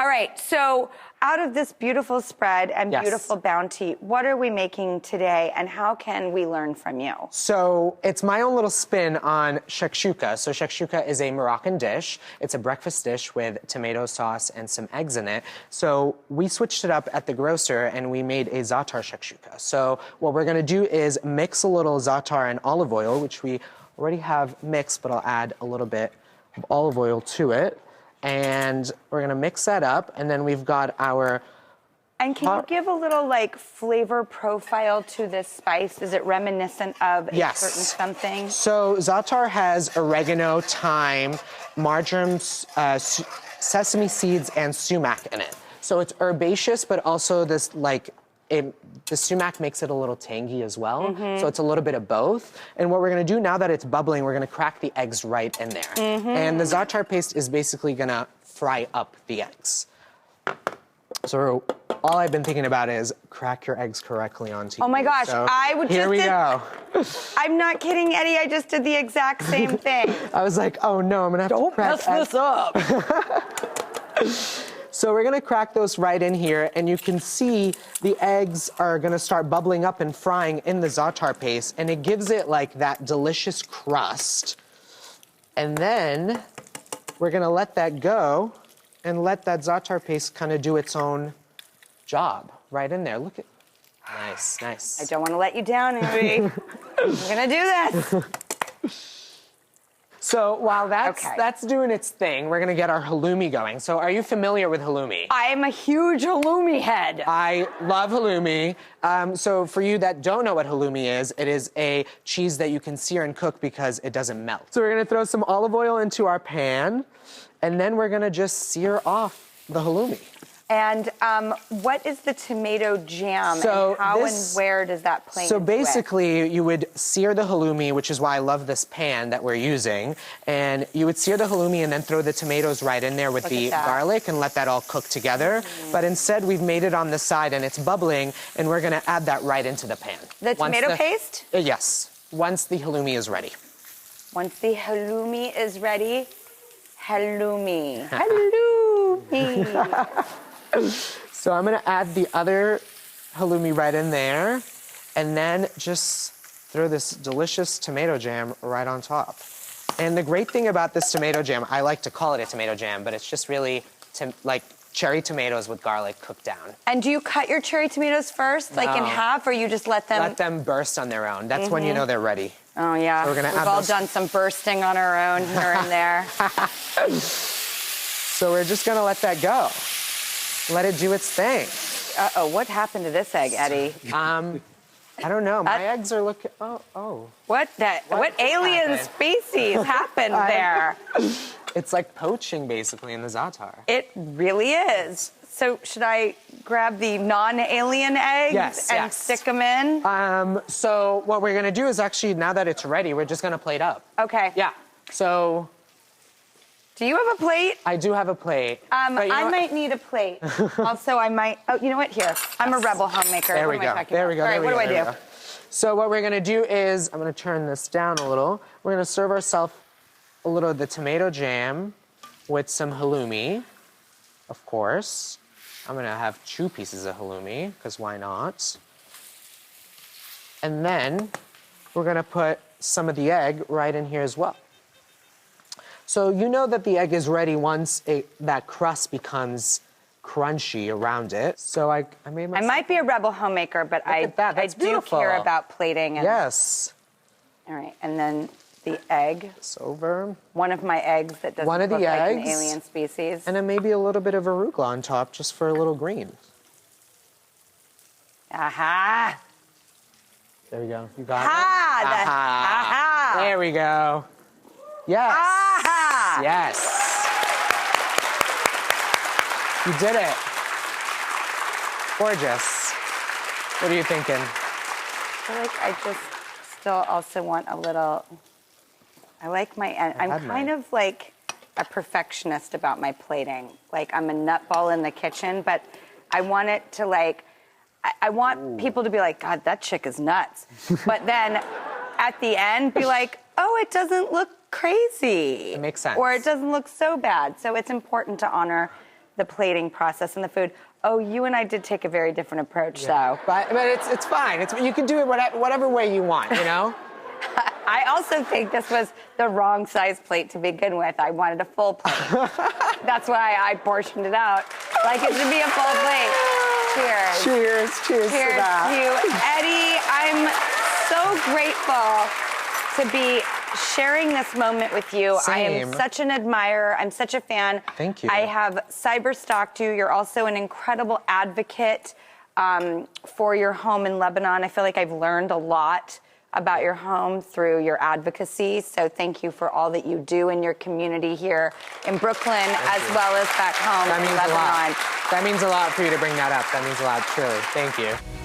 All right, so out of this beautiful spread and beautiful bounty, what are we making today and how can we learn from you? So it's my own little spin on shakshuka. So shakshuka is a Moroccan dish. It's a breakfast dish with tomato sauce and some eggs in it. So we switched it up at the grocer and we made a za'atar shakshuka. So what we're gonna do is mix a little za'atar and olive oil, which we already have mixed, but I'll add a little bit of olive oil to it. And we're gonna mix that up, and then we've got our... And can you give a little, like, flavor profile to this spice? Is it reminiscent of a certain something? So za'atar has oregano, thyme, marjoram, sesame seeds, and sumac in it. So it's herbaceous, but also this, like, the sumac makes it a little tangy as well, so it's a little bit of both. And what we're gonna do now that it's bubbling, we're gonna crack the eggs right in there. And the za'atar paste is basically gonna fry up the eggs. So all I've been thinking about is crack your eggs correctly on TV. Oh my gosh, so I would here we go. I'm not kidding, Eddie, I just did the exact same thing. I was like, oh no, I'm gonna have to crack eggs. Don't mess this up. So we're gonna crack those right in here, and you can see the eggs are gonna start bubbling up and frying in the za'atar paste, and it gives it like that delicious crust. And then we're gonna let that go and let that za'atar paste kind of do its own job right in there. Look at, nice, nice. I don't wanna let you down, Abby. I'm gonna do this. So while that's doing its thing, we're gonna get our halloumi going. So are you familiar with halloumi? I am a huge halloumi head. I love halloumi. So for you that don't know what halloumi is, it is a cheese that you can sear and cook because it doesn't melt. So we're gonna throw some olive oil into our pan, and then we're gonna just sear off the halloumi. And what is the tomato jam, so and how and where does that play into it? So basically, you would sear the halloumi, which is why I love this pan that we're using, and you would sear the halloumi and then throw the tomatoes right in there with the garlic and let that all cook together. But instead, we've made it on the side and it's bubbling, and we're gonna add that right into the pan. The tomato paste? Yes, once the halloumi is ready. Once the halloumi is ready, halloumi. Halloumi. So I'm gonna add the other halloumi right in there, and then just throw this delicious tomato jam right on top. And the great thing about this tomato jam, I like to call it a tomato jam, but it's just really like cherry tomatoes with garlic cooked down. And do you cut your cherry tomatoes first, like in half, or you just let them... Let them burst on their own. That's when you know they're ready. Oh, yeah. So we've all done some bursting on our own here and there. So we're just gonna let that go. Let it do its thing. Uh-oh, what happened to this egg, Eddie? I don't know. My eggs are looking... Oh. What alien species happened there? It's like poaching, basically, in the za'atar. It really is. So should I grab the non-alien eggs and stick them in? So what we're gonna do is actually, now that it's ready, we're just gonna plate up. Okay. Yeah. So... Do you have a plate? I do have a plate. I might need a plate. Also, I might... Oh, you know what? Here. I'm a rebel homemaker. There we go. There we go. All right, what do I do? So what we're gonna do is, I'm gonna turn this down a little. We're gonna serve ourselves a little of the tomato jam with some halloumi, of course. I'm gonna have 2 pieces of halloumi, because why not? And then we're gonna put some of the egg right in here as well. So you know that the egg is ready once that crust becomes crunchy around it. So I made myself... I might be a rebel homemaker, but I do care about plating. And... Yes. All right, and then the egg. It's over. One of my eggs that doesn't look like an alien species. And then maybe a little bit of arugula on top, just for a little green. Aha! There we go. You got it? Aha! There we go. Yes. Aha! Yes. You did it. Gorgeous. What are you thinking? I feel like I just still also want a little... I like my... I'm kind of like a perfectionist about my plating. Like, I'm a nutball in the kitchen, but I want it to, like... I want people to be like, God, that chick is nuts. But then at the end, be like, oh, it doesn't look crazy. It makes sense. Or it doesn't look so bad. So it's important to honor the plating process and the food. Oh, you and I did take a very different approach, though. But it's fine. You can do it whatever way you want, you know? I also think this was the wrong size plate to begin with. I wanted a full plate. That's why I portioned it out. Like it should be a full plate. Cheers. Cheers. Cheers to that. You. Eddie, I'm so grateful to be sharing this moment with you. Same. I am such an admirer. I'm such a fan. Thank you. I have cyber-stalked you. You're also an incredible advocate for your home in Lebanon. I feel like I've learned a lot about your home through your advocacy. So thank you for all that you do in your community here in Brooklyn, as well as back home in Lebanon. That means a lot for you to bring that up. That means a lot, truly. Thank you.